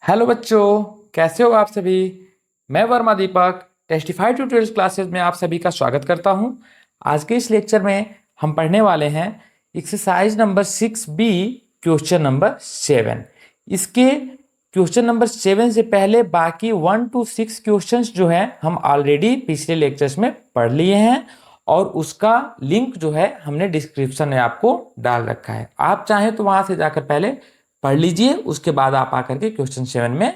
Hello बच्चों, कैसे हो आप सभी। मैं वर्मा दीपक टेस्टिफाइड ट्यूटोरियल्स क्लासेस में आप सभी का स्वागत करता हूं। आज के इस लेक्चर में हम पढ़ने वाले हैं exercise number 6B question number 7। इसके क्वेश्चन नंबर 7 से पहले बाकी 1 to 6 क्वेश्चंस जो हैं हम ऑलरेडी पिछले लेक्चर्स में पढ़ लिए हैं और उसका लिंक जो है हमने डिस्क्रिप्शन में आपको डाल रखा है। आप चाहें तो वहां से जाकर पहले पढ़ लीजिए, उसके बाद आप आकर के क्वेश्चन 7 में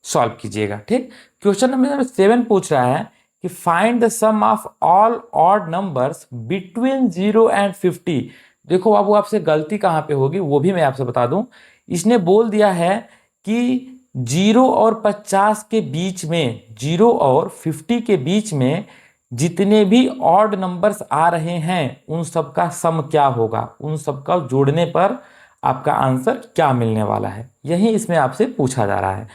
सॉल्व कीजिएगा। ठीक, क्वेश्चन नंबर 7 पूछ रहा है कि find the sum of all odd numbers between 0 and 50। देखो बाबू, आपसे गलती कहाँ पे होगी वो भी मैं आपसे बता दूं। इसने बोल दिया है कि 0 और 50 के बीच में, 0 और 50 के बीच में जितने भी ऑड नंबर्स आ रहे हैं उन सब का सम क्या होगा, उन सब का जोड़ने पर आपका आंसर क्या मिलने वाला है, यही इसमें आपसे पूछा जा रहा है।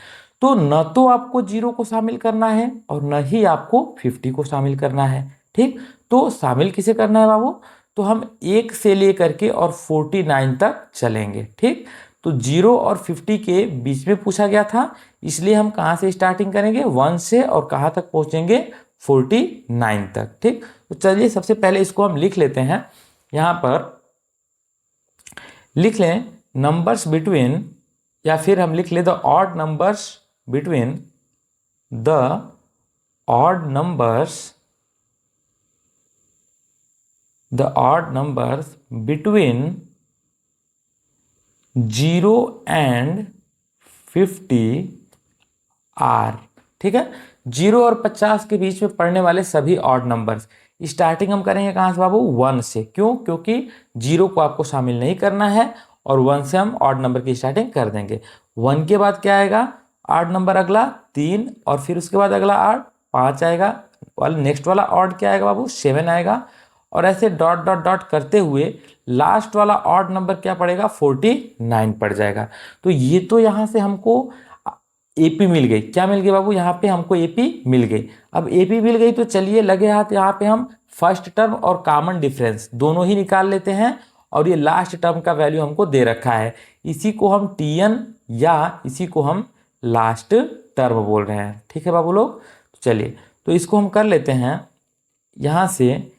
तो न तो आपको 0 को शामिल करना है और न ही आपको 50 को शामिल करना है। ठीक, तो शामिल किसे करना है बाबू, तो हम 1 से लेकर के और 49 तक चलेंगे। ठीक, तो 0 और 50 के बीच में पूछा गया था, इसलिए हम कहाँ से स्टार्टिंग करेंगे, 1 से, और कहाँ तक पहुँचेंगे, 49 तक। ठीक, तो चलिए सबसे पहले इसको हम लिख लेते हैं। यहाँ पर लिख लें नंबर्स बिटवीन, या फिर हम लिख लें the odd numbers between, the odd numbers, the odd numbers between 0 and 50 are. ठीक है, 0 और 50 के बीच में पड़ने वाले सभी ऑड नंबर्स। स्टार्टिंग हम करेंगे कहाँ से बाबू, 1 से। क्यों, क्योंकि 0 को आपको शामिल नहीं करना है और 1 से हम ऑड नंबर की स्टार्टिंग कर देंगे। 1 के बाद क्या आएगा, ऑड नंबर अगला 3, और फिर उसके बाद अगला ऑड 5 आएगा, वाला नेक्स्ट वाला ऑड क्या आएगा बाबू, 7 आएगा, और ऐसे डॉट डॉट डॉट करते हुए लास्ट वाला ऑड नंबर क्या पड़ेगा, 49 पड़ जाएगा। तो ये तो यहाँ से हमको एपी मिल गई। क्या मिल गई बाबू, यहाँ पे हमको एपी मिल गई। अब एपी मिल गई तो चलिए लगे हाथ यहाँ पे हम फर्स्ट टर्म और कॉमन डिफरेंस दोनों ही निकाल लेते हैं, और ये लास्ट टर्म का वैल्यू हमको दे रखा है, इसी को हम टीएन या इसी को हम लास्ट टर्म बोल रहे हैं। ठीक है बाबू लोग, तो चलिए तो इसको हम कर लेते हैं यहाँ से,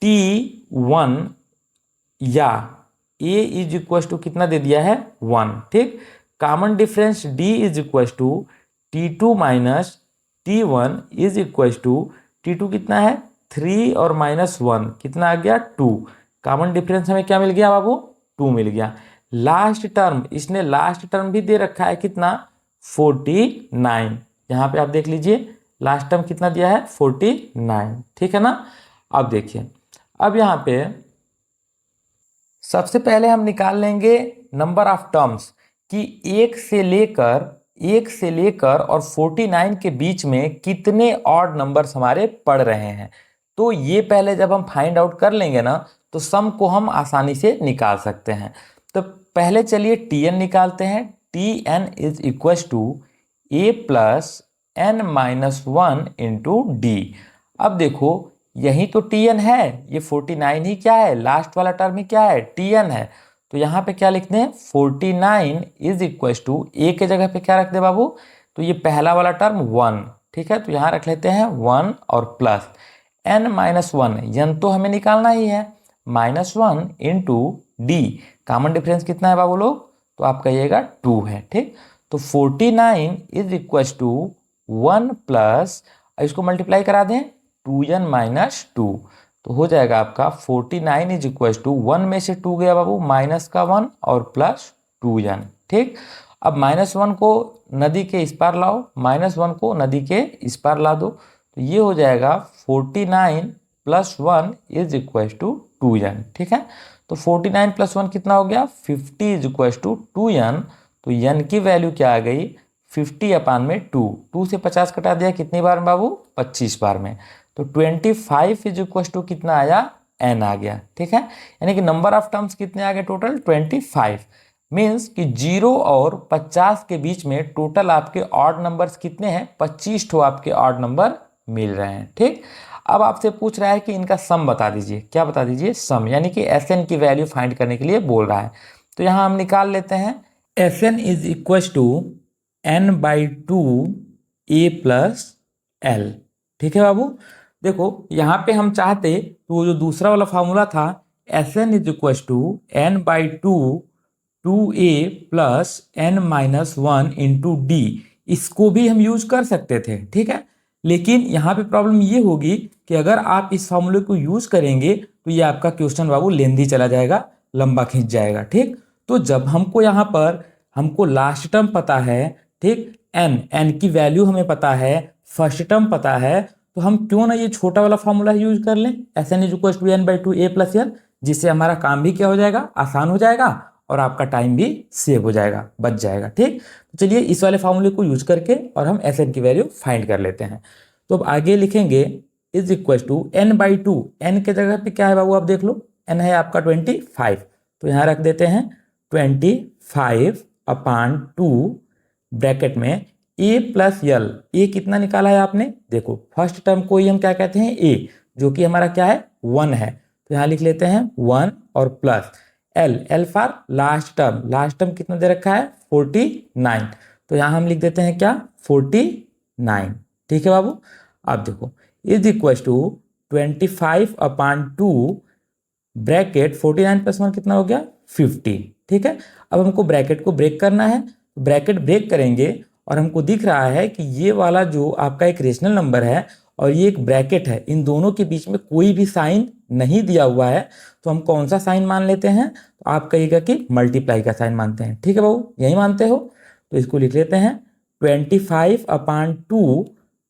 T1 या A इज इक्व टू कितना दे दिया है, 1। ठीक, common difference D is equal to T2 minus T1 is equal to T2 कितना है, 3 और -1 कितना आ गया, 2। कॉमन डिफरेंस हमें क्या मिल गया बाबू, 2 मिल गया। लास्ट टर्म, इसने लास्ट टर्म भी दे रखा है कितना, 49। यहाँ पे आप देख लीजिए लास्ट टर्म कितना दिया है, 49। ठीक है ना। अब देखिए, अब यहाँ पे सबसे पहले हम निकाल लेंगे नंबर ऑफ टर्म्स कि 1 से लेकर और 49 के बीच में कितने ऑड नंबर्स हमारे पड़ रहे हैं। तो ये पहले जब हम फाइंड आउट कर लेंगे ना, तो सम को हम आसानी से निकाल सकते हैं। तो पहले चलिए Tn निकालते हैं। Tn is equal to A plus n minus 1 into D. अब देखो यही तो Tn है, ये 49 ही क्या है, लास्ट वाला टर्म ही क्या है, Tn है। तो यहाँ पे क्या लिखते हैं, 49 इज इक्व टू A के जगह पे क्या रख दे बाबू, तो ये पहला वाला टर्म 1। ठीक है, तो यहाँ रख लेते हैं 1 और प्लस n माइनस 1, n तो हमें निकालना ही है, -1 इंटू डी। कॉमन डिफरेंस कितना है बाबू लोग, तो आप कहिएगा 2 है। ठीक, तो 49 इज इक्व टू 1 प्लस, इसको मल्टीप्लाई करा दें, 2n माइनस 2, तो हो जाएगा आपका 49 इज इक्व टू 1 में से 2 गया बाबू, माइनस का 1 और प्लस 2n। ठीक, अब -1 को नदी के इस पार लाओ, -1 को नदी के इस पार ला दो, तो ये हो जाएगा 49 plus 1 is equal to 2n। ठीक है, तो 49 प्लस 1 कितना हो गया, 50 इज इक्व टू 2n। तो n की वैल्यू क्या आ गई, 50/2। 2 से 50 कटा दिया कितनी बार में बाबू, 25 बार में। तो 25 इज इक्व टू कितना आया, n आ गया। ठीक है, यानी कि नंबर ऑफ टर्म्स कितने आ गए टोटल, 25। मीन्स कि 0 और 50 के बीच में टोटल आपके ऑड नंबर्स कितने हैं, 25 ठो आपके ऑड नंबर मिल रहे हैं। ठीक, अब आपसे पूछ रहा है कि इनका सम बता दीजिए। क्या बता दीजिए, सम, यानी कि Sn की वैल्यू फाइंड करने के लिए बोल रहा है। तो यहाँ हम निकाल लेते हैं, Sn is equal to n/2 a plus l। ठीक है बाबू, देखो यहाँ पे हम चाहते तो वो जो दूसरा वाला फॉर्मूला था Sn is equal to n/2 2a plus n-1 into d, इसको भी हम यूज कर सकते थे। ठीक है, लेकिन यहाँ पे प्रॉब्लम ये होगी कि अगर आप इस फॉर्मूले को यूज करेंगे तो ये आपका क्वेश्चन बाबू लेंदी चला जाएगा, लंबा खींच जाएगा। ठीक, तो जब हमको यहाँ पर हमको लास्ट टर्म पता है, ठीक, n की वैल्यू हमें पता है, फर्स्ट टर्म पता है, तो हम क्यों ना ये छोटा वाला फॉर्मूला यूज कर लें, Sn is equal to n/2 a plus l, जिससे हमारा काम भी क्या हो जाएगा, आसान हो जाएगा और आपका टाइम भी सेव हो जाएगा, बच जाएगा। ठीक, तो चलिए इस वाले फॉर्मूले को यूज करके और हम Sn की वैल्यू फाइंड कर लेते हैं। तो अब आगे लिखेंगे is equal to n/2, n के जगह पे क्या है बाबू, आप देख लो, n है आपका 25, तो यहाँ रख देते हैं 25/2 ब्रैकेट में a प्लस l। a कितना निकाला है आपने, देखो फर्स्ट टर्म को ही हम क्या कहते हैं, a, जो कि हमारा क्या है, 1 है, तो यहाँ लिख लेते हैं 1 और plus l for last term, last term कितना दे रखा है 49, तो यहाँ हम लिख देते हैं क्या 49। ठीक है बाबू, अब देखो is equal to 25/2 bracket 49 plus 1 कितना हो गया 50। ठीक है, अब हमको ब्रैकेट को ब्रेक करना है, ब्रैकेट ब्रेक करेंगे और हमको दिख रहा है कि ये वाला जो आपका एक रेशनल नंबर है और ये एक ब्रैकेट है, इन दोनों के बीच में कोई भी साइन नहीं दिया हुआ है, तो हम कौन सा साइन मान लेते हैं, तो आप कहिएगा कि मल्टीप्लाई का साइन मानते हैं। ठीक है बाबू, यही मानते हो, तो इसको लिख लेते हैं 25/2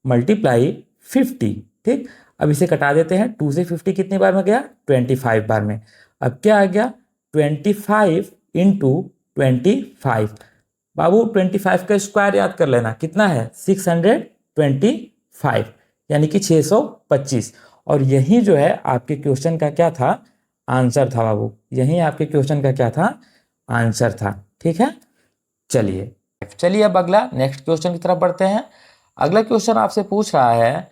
मल्टीप्लाई 50। ठीक, अब इसे कटा देते हैं, 2 से 50 कितनी बार में गया, 25 बार में। अब क्या आ गया 25 इंटू 25, बाबू 25 का स्क्वायर याद कर लेना, कितना है 625, यानी कि 625, और यही जो है आपके क्वेश्चन का क्या था, आंसर था बाबू, यही आपके क्वेश्चन का क्या था, आंसर था। ठीक है, चलिए अब अगला नेक्स्ट क्वेश्चन की तरफ बढ़ते हैं। अगला क्वेश्चन आपसे पूछ रहा है,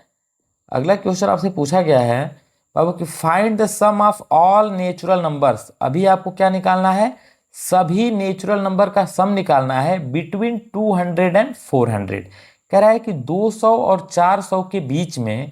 अगला क्वेश्चन आपसे पूछा गया है बाबू कि find the sum of all natural numbers. अभी आपको क्या निकालना है, सभी नेचुरल नंबर का सम निकालना है बिटवीन 200 एंड 400। कह रहा है कि 200 और 400 के बीच में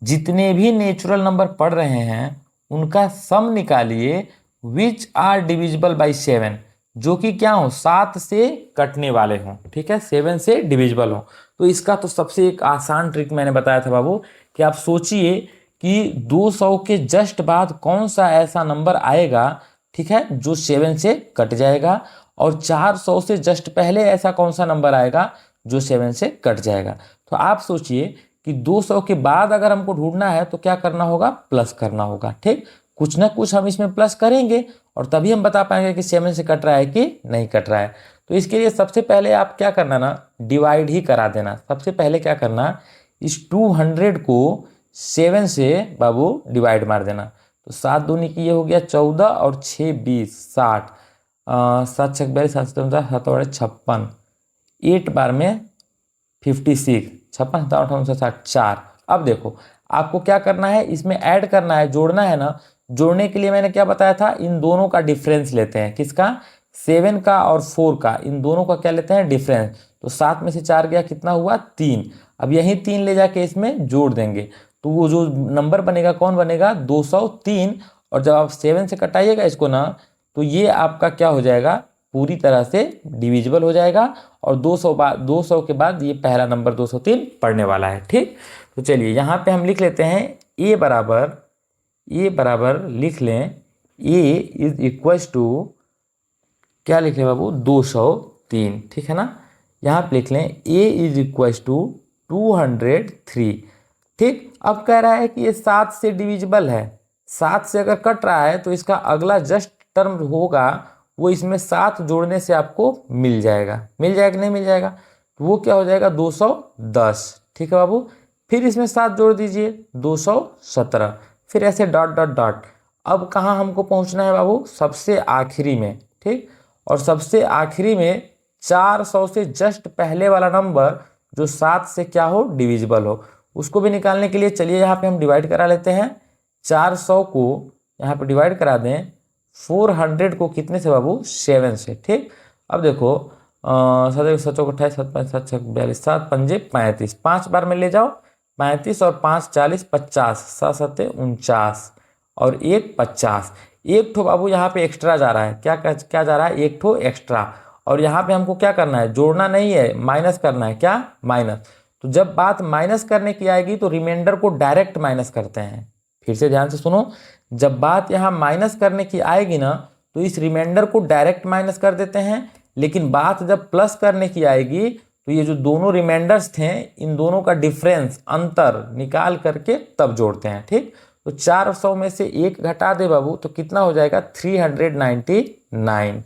जितने भी नेचुरल नंबर पढ़ रहे हैं उनका सम निकालिए विच आर डिविजिबल बाई 7, जो कि क्या हो 7 से कटने वाले हों। ठीक है, 7 से डिविजिबल हो। तो इसका तो सबसे एक आसान ट्रिक मैंने बताया था बाबू कि आप सोचिए कि 200 के जस्ट बाद कौन सा ऐसा नंबर आएगा, ठीक है, जो 7 से कट जाएगा, और 400 से जस्ट पहले ऐसा कौन सा नंबर आएगा जो 7 से कट जाएगा। तो आप सोचिए कि 200 के बाद अगर हमको ढूंढना है तो क्या करना होगा, प्लस करना होगा। ठीक, कुछ ना कुछ हम इसमें प्लस करेंगे और तभी हम बता पाएंगे कि 7 से कट रहा है कि नहीं कट रहा है। तो इसके लिए सबसे पहले आप क्या करना ना, डिवाइड ही करा देना। सबसे पहले क्या करना, इस 200 को 7 से बाबू डिवाइड मार देना। तो 7 दूनी की ये हो गया 14 और 6 20 60, 7 6 42 7 7 56, 8 बार में 56, 56 57 60 4। अब देखो आपको क्या करना है, इसमें ऐड करना है, जोड़ना है ना। जोड़ने के लिए मैंने क्या बताया था, इन दोनों का डिफरेंस लेते हैं, किसका 7 का और 4 का, इन दोनों का क्या लेते हैं, डिफरेंस। तो 7 में से 4 गया, कितना हुआ 3। अब यही 3 ले जाके इसमें जोड़ देंगे तो वो जो नंबर बनेगा कौन बनेगा 203। और जब आप 7 से कटाइएगा इसको ना, तो ये आपका क्या हो जाएगा, पूरी तरह से डिविजिबल हो जाएगा, और 200 के बाद ये पहला नंबर 203 पढ़ने वाला है। ठीक, तो चलिए यहाँ पे हम लिख लेते हैं a बराबर लिख लें, a इज इक्वल टू क्या लिख लें बाबू 203। ठीक है ना, यहाँ पे लिख लें a इज इक्वल टू 203। ठीक, अब कह रहा है कि ये 7 से डिविजिबल है, 7 से अगर कट रहा है तो इसका अगला जस्ट टर्म होगा वो इसमें 7 जोड़ने से आपको मिल जाएगा कि नहीं मिल जाएगा, तो वो क्या हो जाएगा 210। ठीक है बाबू, फिर इसमें 7 जोड़ दीजिए 217, फिर ऐसे डॉट डॉट डॉट। अब कहाँ हमको पहुँचना है बाबू, सबसे आखिरी में। ठीक, और सबसे आखिरी में 400 से जस्ट पहले वाला नंबर जो 7 से क्या हो, डिविजिबल हो, उसको भी निकालने के लिए चलिए यहाँ पे हम डिवाइड करा लेते हैं। 400 को यहाँ पे डिवाइड करा दें 400 को कितने से बाबू 7 से। ठीक, अब देखो सत सचो 28, 7 5 7 6 42, 7 पंजे 35, 5 बार में ले जाओ 35 और 5 40, 50, 7 सत्ते 49 और 1 50। एक ठो बाबू यहाँ पे एक्स्ट्रा जा रहा है, क्या क्या जा रहा है, एक ठो एक्स्ट्रा। और यहाँ पे हमको क्या करना है, जोड़ना नहीं है, माइनस करना है, क्या माइनस। तो जब बात माइनस करने की आएगी तो रिमाइंडर को डायरेक्ट माइनस करते हैं। फिर से ध्यान से सुनो, जब बात यहाँ माइनस करने की आएगी ना तो इस रिमाइंडर को डायरेक्ट माइनस कर देते हैं, लेकिन बात जब प्लस करने की आएगी तो ये जो दोनों रिमाइंडर्स थे इन दोनों का डिफरेंस, अंतर निकाल करके तब जोड़ते हैं। ठीक, तो 400 में से 1 घटा दे बाबू तो कितना हो जाएगा, 399।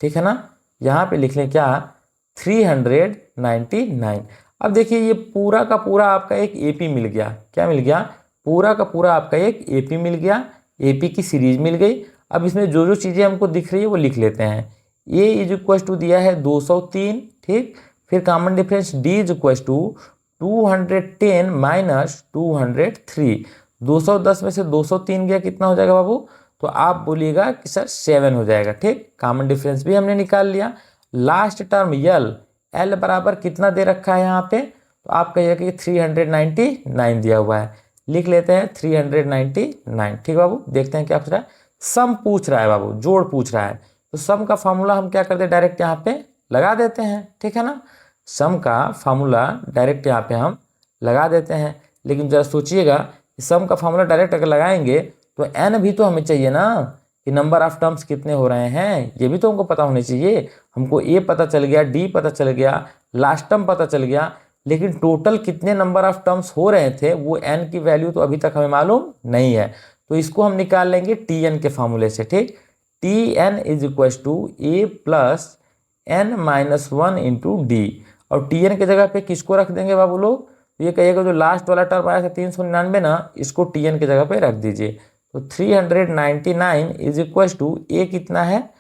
ठीक है ना, यहाँ पे लिख लें क्या, 399। अब देखिए ये पूरा का पूरा आपका एक एपी मिल गया, क्या मिल गया, पूरा का पूरा आपका एक एपी मिल गया, एपी की सीरीज मिल गई। अब इसमें जो जो चीज़ें हमको दिख रही है वो लिख लेते हैं। ए इज इक्व टू दिया है 203, ठीक, फिर common difference d is equal to 210 minus 203। 210 में से 203 गया, कितना हो जाएगा बाबू, तो आप बोलिएगा कि सर 7 हो जाएगा। ठीक, कॉमन डिफरेंस भी हमने निकाल लिया। लास्ट टर्म यल, एल बराबर कितना दे रखा है यहाँ पे, तो आप कहिएगा कि 399 दिया हुआ है, लिख लेते हैं 399। ठीक बाबू, देखते हैं क्या पूछ रहा है, सम पूछ रहा है बाबू, जोड़ पूछ रहा है, तो सम का फॉर्मूला हम क्या करते हैं, डायरेक्ट यहाँ पे लगा देते हैं। ठीक है ना, सम का फॉर्मूला डायरेक्ट यहाँ पे हम लगा देते हैं। लेकिन जरा सोचिएगा, सम का फॉर्मूला डायरेक्ट अगर लगाएंगे तो एन भी तो हमें चाहिए ना, कि नंबर ऑफ टर्म्स कितने हो रहे हैं, ये भी तो हमको पता होने चाहिए। हमको ए पता चल गया, डी पता चल गया, लास्ट टर्म पता चल गया, लेकिन टोटल कितने नंबर ऑफ टर्म्स हो रहे थे वो एन की वैल्यू तो अभी तक हमें मालूम नहीं है। तो इसको हम निकाल लेंगे टी एन के फॉर्मूले से। ठीक, t n is equal to a plus n minus 1 into d. और टी एन की जगह पे किसको रख देंगे बाबू लोग, ये कहिएगा जो लास्ट वाला टर्म आया था 399 ना, इसको टी एन की जगह पे रख दीजिए। तो 399 इज इक्व टू ए कितना है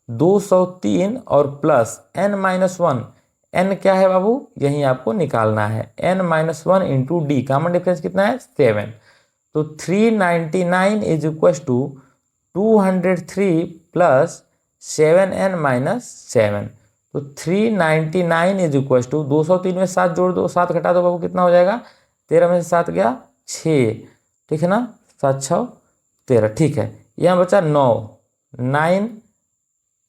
203 और प्लस एन माइनस 1, एन क्या है बाबू, यही आपको निकालना है, n minus 1 into d, common difference कितना है 7। तो 399 is equal to 203 plus 7n minus 7। तो 399 इज इक्व टू 203 में 7 जोड़ दो, 7 घटा दो बाबू, कितना हो जाएगा, 13 में से 7 गया 6। ठीक है ना, 7 6 13। ठीक है, यहाँ बचा 9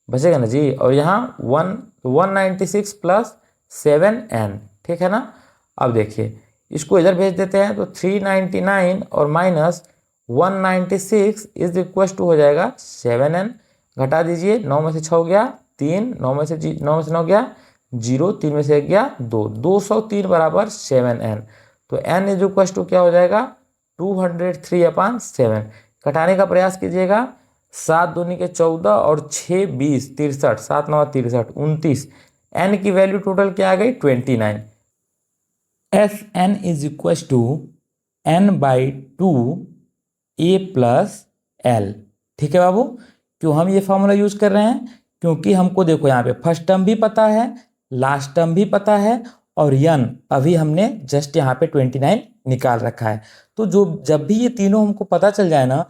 बचेगा ना जी, और यहाँ 196 प्लस 7n। ठीक है ना, अब देखिए इसको इधर भेज देते हैं, तो 399 और माइनस 196 इज इक्व टू हो जाएगा 7n। घटा दीजिए, 9 में से 6 गया 3, 9 में से 9 गया 0, 3 में से 1 गया 2, 203 बराबर 7n। तो n इज इक्व टू क्या हो जाएगा 203/7। घटाने का प्रयास कीजिएगा, 7 दूनी के 14 और 6 20 63, 7 9 63 29, n की वैल्यू टोटल क्या आ गई 29। F n is equal to n/2 a plus l. ठीक है बाबू, क्यों हम ये फॉर्मूला यूज कर रहे हैं, क्योंकि हमको देखो यहाँ पे फर्स्ट टर्म भी पता है, लास्ट टर्म भी पता है, और यन अभी हमने जस्ट यहाँ पे 29 निकाल रखा है। तो जो जब भी ये तीनों हमको पता चल जाए ना,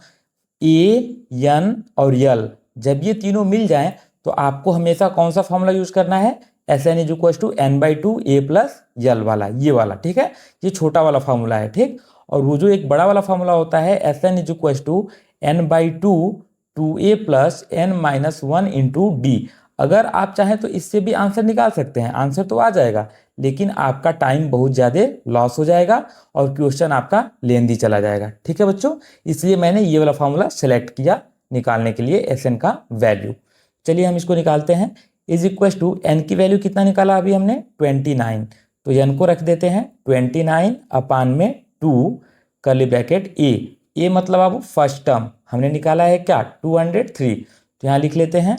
ए यन और यल, जब ये तीनों मिल जाए तो आपको हमेशा कौन सा फॉर्मूला यूज करना है, s n is equal to n/2 a plus l वाला, ये वाला। ठीक है, ये छोटा वाला फॉर्मूला है। ठीक, और वो जो एक बड़ा वाला फॉर्मूला होता है s n is equal to n/2 2a plus n minus 1 into d. अगर आप चाहें तो इससे भी आंसर निकाल सकते हैं, आंसर तो आ जाएगा, लेकिन आपका टाइम बहुत ज़्यादा लॉस हो जाएगा और क्वेश्चन आपका लेंदी चला जाएगा। ठीक है बच्चों, इसलिए मैंने ये वाला फॉर्मूला सेलेक्ट किया निकालने के लिए एस एन का वैल्यू। चलिए हम इसको निकालते हैं, इज इक्व टू एन की वैल्यू कितना निकाला अभी हमने 29, तो एन को रख देते हैं 29/2 कर्ली ब्रैकेट ए मतलब अब फर्स्ट टर्म हमने निकाला है क्या 203, तो यहाँ लिख लेते हैं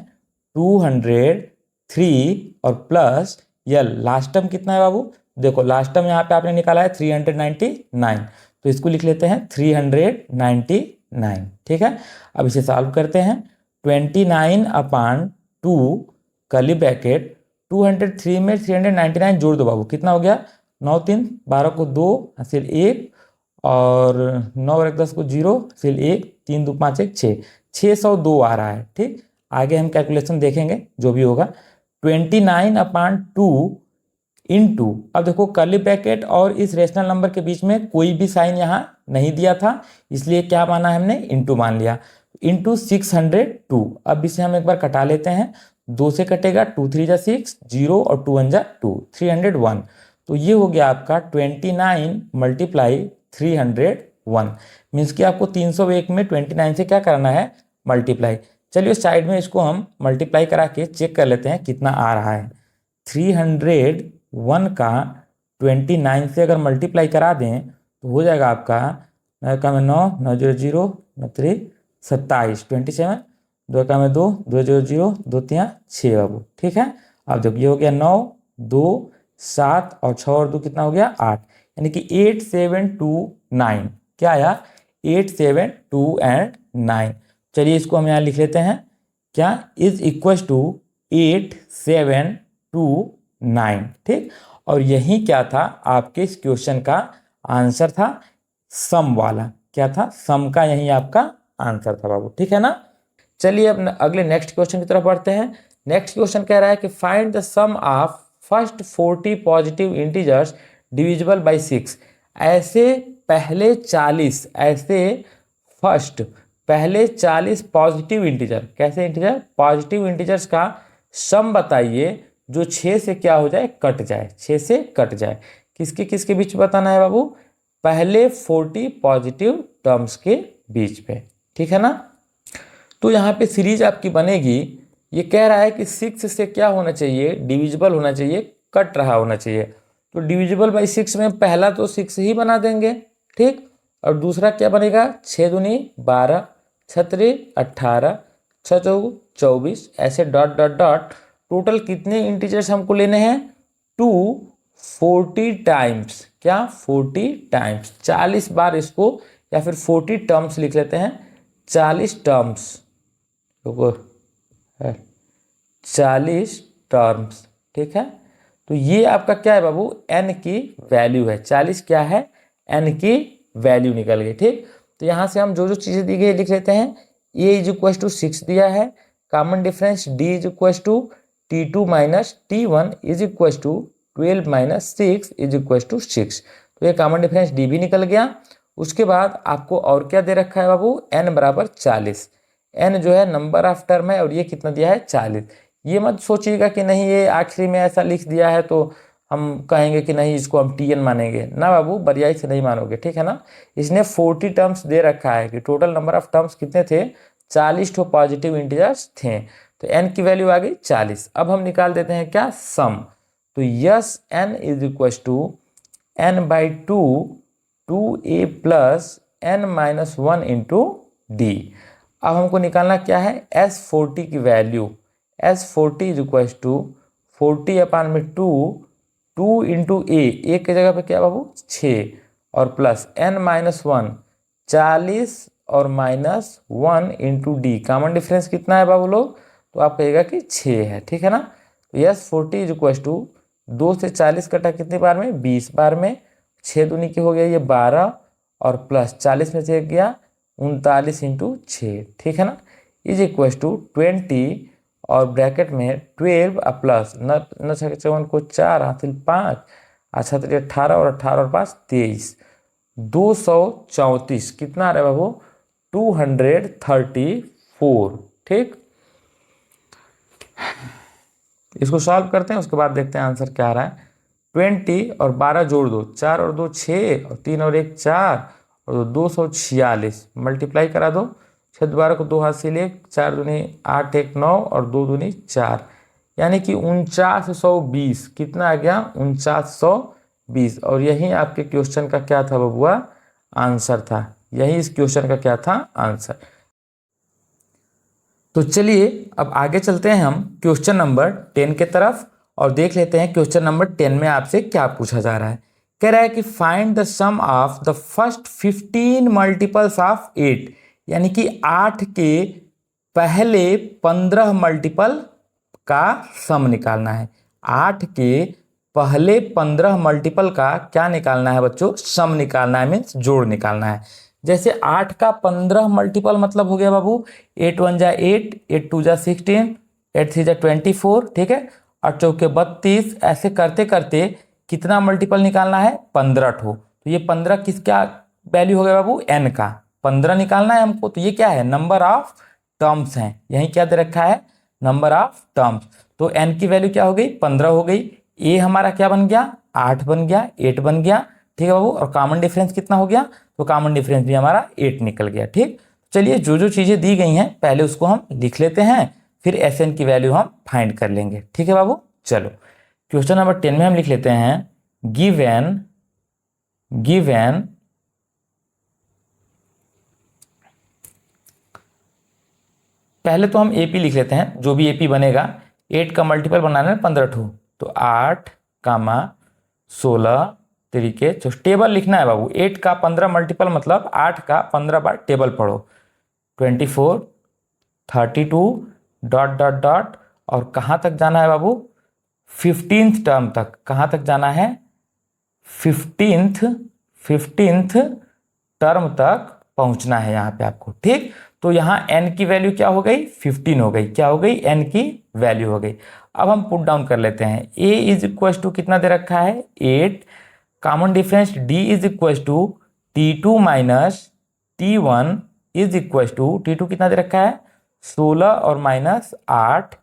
203 और प्लस यल, लास्ट टर्म कितना है बाबू, देखो लास्ट टर्म यहाँ पे आपने निकाला है 399, तो इसको लिख लेते हैं 399। ठीक है, अब इसे सॉल्व करते हैं, 29/2 कर्ली ब्रैकेट 203 में 399 जोड़ दो बाबू, कितना हो गया 9 3 12 को 2 फिर 1 और 9 और 10 को 0 फिर 1 3 2 5 1 6, 602 आ रहा है। ठीक, आगे हम कैलकुलेशन देखेंगे जो भी होगा। 29/2 इंटू, अब देखो कर्ली ब्रैकेट और इस रेशनल नंबर के बीच में कोई भी साइन यहाँ नहीं दिया था, इसलिए क्या माना हमने, इंटू मान लिया, इंटू 602। अब इसे हम एक बार कटा लेते हैं, 2 से कटेगा, 2 3 जा 6, 0 और 2 1 जा 2, 301। तो ये हो गया आपका 29 मल्टीप्लाई 301, मीन्स कि आपको 301 में 29 से क्या करना है, मल्टीप्लाई। चलिए साइड में इसको हम मल्टीप्लाई करा के चेक कर लेते हैं कितना आ रहा है। 301 का 29 से अगर मल्टीप्लाई करा दें तो हो जाएगा आपका 9 9 0 0 9 3 27, 27, 2 का में 2 2 0 0 2 3 6 बाबू, ठीक है। अब देखो ये हो गया 9 2 7 और 6 और 2 कितना हो गया, 8, यानी कि 8 7 2 9, क्या आया, 8 7 2 एंड 9। चलिए इसको हम यहाँ लिख लेते हैं, क्या, इज इक्वल टू 8 7 2 9, ठीक। और यही क्या था, आपके इस क्वेश्चन का आंसर था, सम वाला, क्या था, सम का यही आपका आंसर था बाबू, ठीक है ना। चलिए अब अगले नेक्स्ट क्वेश्चन की तरफ बढ़ते हैं। नेक्स्ट क्वेश्चन कह रहा है कि find the sum of first 40 positive integers divisible by 6। ऐसे पहले 40, ऐसे फर्स्ट पहले 40 पॉजिटिव इंटीजर, कैसे इंटीजर, पॉजिटिव इंटीजर्स का सम बताइए जो 6 से क्या हो जाए, कट जाए, 6 से कट जाए। किसके किसके बीच बताना है बाबू, पहले 40 पॉजिटिव टर्म्स के बीच में, ठीक है ना। तो यहाँ पे सीरीज आपकी बनेगी, ये कह रहा है कि 6 से क्या होना चाहिए, डिविजिबल होना चाहिए, कट रहा होना चाहिए। तो डिविजिबल बाई 6 में पहला तो 6 ही बना देंगे, ठीक। और दूसरा क्या बनेगा, 6 दूनी 12, 6 त्रिक 18, 6 चौक 24, ऐसे डॉट डॉट डॉट। टोटल कितने इंटीजर्स हमको लेने हैं, 240 टाइम्स, क्या 40 टाइम्स, 40 बार इसको, या फिर 40 टर्म्स लिख लेते हैं, 40 टर्म्स, 40 टर्म्स, ठीक है। तो ये आपका क्या है बाबू, n की वैल्यू है, 40 क्या है, n की वैल्यू निकल गई, ठीक। तो यहाँ से हम जो जो चीज़ें दी गई लिख लेते हैं। a इज इक्व टू 6 दिया है, common difference d is equal to T2 minus T1 is equal to 12 minus 6 is equal to 6। तो ये कॉमन डिफरेंस d भी निकल गया। उसके बाद आपको और क्या दे रखा है बाबू, n बराबर 40, n जो है नंबर ऑफ टर्म है, और ये कितना दिया है, 40। ये मत सोचिएगा कि नहीं ये आखिरी में ऐसा लिख दिया है तो हम कहेंगे कि नहीं इसको हम Tn मानेंगे, ना बाबू, बरियाई से नहीं मानोगे, ठीक है ना। इसने 40 टर्म्स दे रखा है कि टोटल नंबर ऑफ टर्म्स कितने थे, 40 ठो पॉजिटिव इंटीजर्स थे। तो n की वैल्यू आ गई 40। अब हम निकाल देते हैं क्या, सम। तो S n is equal to n/2 2a plus n-1 into D. अब हमको निकालना क्या है, S40 की value, S40 is equal to 40/2, 2 into a, एक की जगह पे क्या बाबू 6, और प्लस n-1, 40 और -1 इंटू डी। कॉमन डिफरेंस कितना है बाबू लोग, तो आप कहेगा कि 6 है, ठीक है ना। तो S40 इज इक्व टू 2 से 40 कटा कितनी बार में, 20 बार में, 6 दूनी की हो गया ये 12, और प्लस 40 में से गया 39 इंटू 6, ठीक है ना, इज इक्व टू 20 और ब्रैकेट में 12 प्लस 9 को 4 हासिल 5, अच्छा तो 18 और 18 और 5 23, 234, कितना आ रहा है बाबू, 234, ठीक। इसको सॉल्व करते हैं, उसके बाद देखते हैं आंसर क्या आ रहा है। 20 और 12 जोड़ दो, 4 और 2 6, और 3 और 1 4, और 246 मल्टीप्लाई करा दो, 6 12 को 2 हाथ से 1, 4 दूनी 8 1 9, और 2 दूनी 4, यानी कि 4920, कितना आ गया, 4920। और यही आपके क्वेश्चन का क्या था बबुआ, आंसर था। यही इस क्वेश्चन का क्या था, आंसर। तो चलिए अब आगे चलते हैं हम क्वेश्चन नंबर 10 के तरफ, और देख लेते हैं क्वेश्चन नंबर 10 में आपसे क्या पूछा जा रहा है। कह रहा है कि find the sum of the first 15 multiples of 8, यानी कि 8 के पहले 15 मल्टीपल का सम निकालना है। 8 के पहले 15 मल्टीपल का क्या निकालना है बच्चों, सम निकालना है, मीन्स जोड़ निकालना है। जैसे 8 का 15 मल्टीपल मतलब हो गया बाबू 8 1 जा 8, 8 2 जा 16, 8 3 जा 24, ठीक है। 8 चौके 32, ऐसे करते करते कितना मल्टीपल निकालना है? 15 ठो। तो ये 15 किसका वैल्यू हो गया बाबू? n का। 15 निकालना है हमको, तो ये क्या है? नंबर ऑफ टर्म्स हैं। यही क्या दे रखा है? Number of terms. तो n की वैल्यू क्या हो गई? 15 हो गई। a हमारा क्या बन गया? 8 बन गया, 8 बन गया। ठीक है बाबू। और कॉमन डिफरेंस कितना हो गया? तो कॉमन डिफरेंस भी हमारा 8 निकल गया। ठीक, चलिए जो जो चीजें दी गई हैं पहले उसको हम लिख लेते हैं, फिर Sn की वैल्यू हम फाइंड कर लेंगे। ठीक है बाबू। चलो क्वेश्चन नंबर 10 में हम लिख लेते हैं गिवन पहले तो हम AP लिख लेते हैं, जो भी AP बनेगा। 8 का मल्टीपल बनाना है 15 ठो, तो 8 कामा 16 तरीके टेबल लिखना है बाबू। 8 का 15 मल्टीपल मतलब 8 का 15 बार टेबल पढ़ो। 24 32 डॉट डॉट डॉट, और कहाँ तक जाना है बाबू? 15th टर्म तक। कहाँ तक जाना है? 15th टर्म तक पहुंचना है यहाँ पे आपको। ठीक, तो यहाँ n की वैल्यू क्या हो गई? 15 हो गई। क्या हो गई? n की वैल्यू हो गई। अब हम पुट डाउन कर लेते हैं। a इज इक्वल टू कितना दे रखा है? 8। Common difference d is equal to T2 minus T1 is equal to T2 कितना दे रखा है? 16 और माइनस 8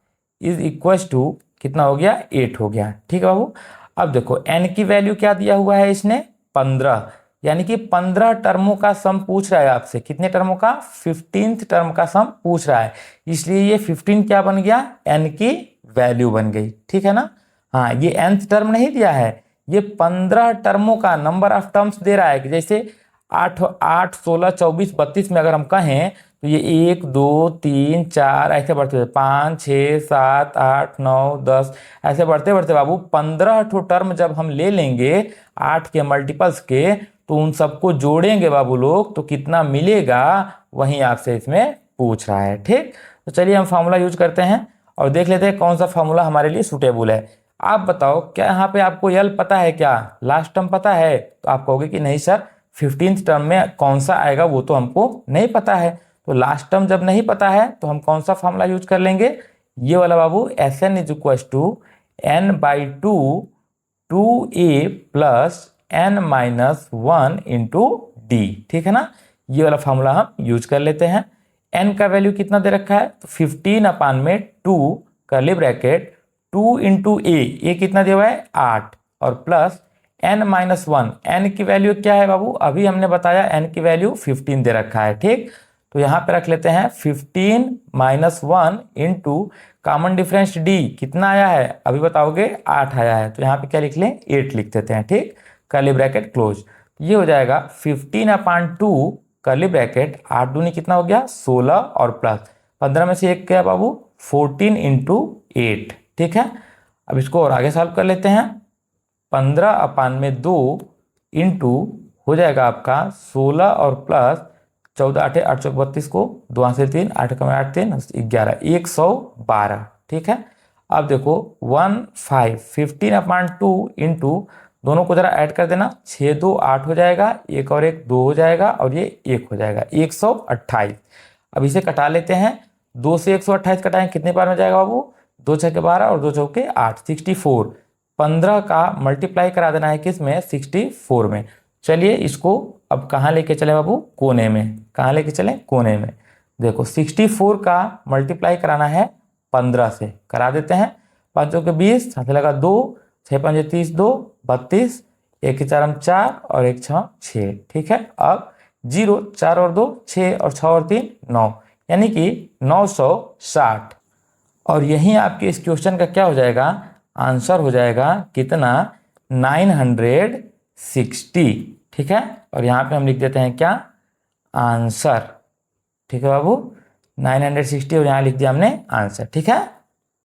इज इक्वल टू कितना हो गया? 8 हो गया। ठीक है बाबू। अब देखो n की वैल्यू क्या दिया हुआ है इसने? 15, यानी कि 15 टर्मों का सम पूछ रहा है आपसे। कितने टर्मों का? 15th टर्म का सम पूछ रहा है, इसलिए ये 15 क्या बन गया? n की वैल्यू बन गई। ठीक है ना। हाँ, ये nth टर्म नहीं दिया है, ये 15 टर्मों का नंबर ऑफ टर्म्स दे रहा है। कि जैसे 8 8 16 24 32 में अगर हम कहें तो ये 1 2 3 4 ऐसे बढ़ते हुए 5 6 7 8 9 10 ऐसे बढ़ते बढ़ते बाबू 15 ठो टर्म जब हम ले लेंगे 8 के मल्टीपल्स के, तो उन सबको जोड़ेंगे बाबू लोग, तो कितना मिलेगा वही आपसे इसमें पूछ रहा है। ठीक, तो चलिए हम फार्मूला यूज करते हैं और देख लेते हैं कौन सा फार्मूला हमारे लिए सूटेबल है। आप बताओ, क्या यहाँ पे आपको यल पता है? क्या लास्ट टर्म पता है? तो आप कहोगे कि नहीं सर, 15th टर्म में कौन सा आएगा वो तो हमको नहीं पता है। तो लास्ट टर्म जब नहीं पता है तो हम कौन सा फार्मूला यूज कर लेंगे? ये वाला बाबू, Sn is equal to n/2 2a plus n minus 1 into d. ठीक है ना। ये वाला फार्मूला हम यूज कर लेते हैं। n का वैल्यू कितना दे रखा है? तो 15 अपान में 2 कर्ली ब्रैकेट 2 इंटू ए कितना दिया हुआ है? 8, और प्लस n माइनस 1। n की वैल्यू क्या है बाबू? अभी हमने बताया n की वैल्यू 15 दे रखा है। ठीक, तो यहाँ पे रख लेते हैं 15 minus 1 into common difference d कितना आया है? अभी बताओगे 8 आया है, तो यहाँ पे क्या लिख लें? 8 लिख देते हैं। ठीक, कर्ली ब्रैकेट क्लोज। ये हो जाएगा 15 अपान 2 कर्ली ब्रैकेट 8 दूनी कितना हो गया? 16, और प्लस 15 में से 1 क्या बाबू? 14 इंटू 8। ठीक है, अब इसको और आगे सॉल्व कर लेते हैं। 15 अपान में 2 इंटू हो जाएगा आपका 16 और प्लस 14 8 8 चौक 32 को 2 से 3 8 का 8 3 11 112। ठीक है, अब देखो 15 अपान 2 इंटू दोनों को जरा ऐड कर देना, 6 2 8 हो जाएगा, 1 और 1 2 हो जाएगा, और ये 1 हो जाएगा 128। अब इसे कटा लेते हैं। 2 से 128 कटाएं कितने बार में जाएगा बाबू? 2 6 12 और 2 चौके 8, 64। 15 का मल्टीप्लाई करा देना है किस में? 64 में। चलिए इसको अब कहाँ लेके चले बाबू? कोने में। कहाँ लेके चले? कोने में। देखो 64 का मल्टीप्लाई कराना है 15 से, करा देते हैं। 5 चौके 20, साथ लगा 2, 6 5 30 2 32, 1 के 4 4 और 1 6 6। ठीक है, अब 0 4 और 2 6 और 6 और 3 9, यानी कि 960। और यही आपके इस क्वेश्चन का क्या हो जाएगा? आंसर हो जाएगा कितना? 960। ठीक है, और यहाँ पे हम लिख देते हैं क्या? आंसर। ठीक है बाबू, 960, और यहाँ लिख दिया हमने आंसर। ठीक है।